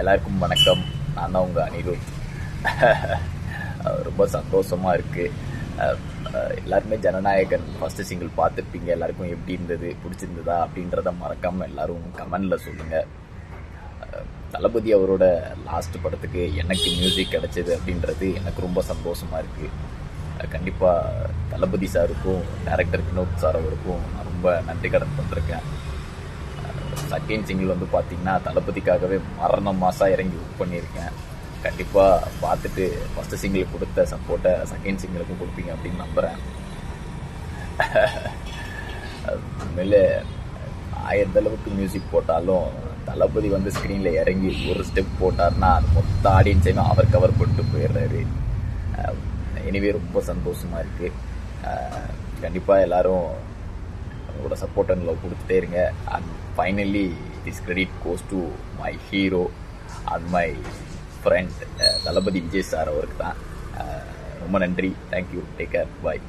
எல்லாருக்கும் வணக்கம். நான் தான் உங்கள் அனிருத். ரொம்ப சந்தோஷமாக இருக்குது. எல்லாருமே ஜனநாயகன் ஃபஸ்ட்டு சிங்கிள் பார்த்துருப்பீங்க. எல்லாருக்கும் எப்படி இருந்தது, பிடிச்சிருந்ததா அப்படின்றத மறக்காமல் எல்லோரும் கமெண்டில் சொல்லுங்கள். தளபதி அவரோட லாஸ்ட் படத்துக்கு எனக்கு மியூசிக் கிடச்சிது அப்படின்றது எனக்கு ரொம்ப சந்தோஷமாக இருக்குது. கண்டிப்பாக தளபதி சாருக்கும் டைரக்டர் வினோத் சார் அவருக்கும் நான் ரொம்ப நன்றி கடன் பண்ணிருக்கேன். செகண்ட் சிங்கிள் வந்து பார்த்திங்கன்னா தளபதிக்காகவே மரண மாதம் இறங்கி ஒர்க் பண்ணியிருக்கேன். கண்டிப்பாக பார்த்துட்டு ஃபஸ்ட்டு சிங்கிள் கொடுத்த சப்போர்ட்டை செகண்ட் சிங்கிளுக்கும் கொடுப்பீங்க அப்படின்னு நம்புகிறேன். உண்மையிலே ஆயிரத்தளவுக்கு மியூசிக் போட்டாலும் தளபதி வந்து ஸ்க்ரீனில் இறங்கி ஒரு ஸ்டெப் போட்டார்னா அது மொத்த ஆடியன்ஸையுமே அவர் கவர் பண்ணிட்டு போயிடுறாரு. எனிவே ரொம்ப சந்தோஷமாக இருக்குது. கண்டிப்பாக எல்லோரும் உங்களோட சப்போர்ட் அண்ட் லவ் கொடுத்துட்டே இருங்க. And finally this credit goes to my hero and my friend Thalapathy Vijay sir அவருக்கு தான். ரொம்ப நன்றி. தேங்க்யூ. Take care. பாய்.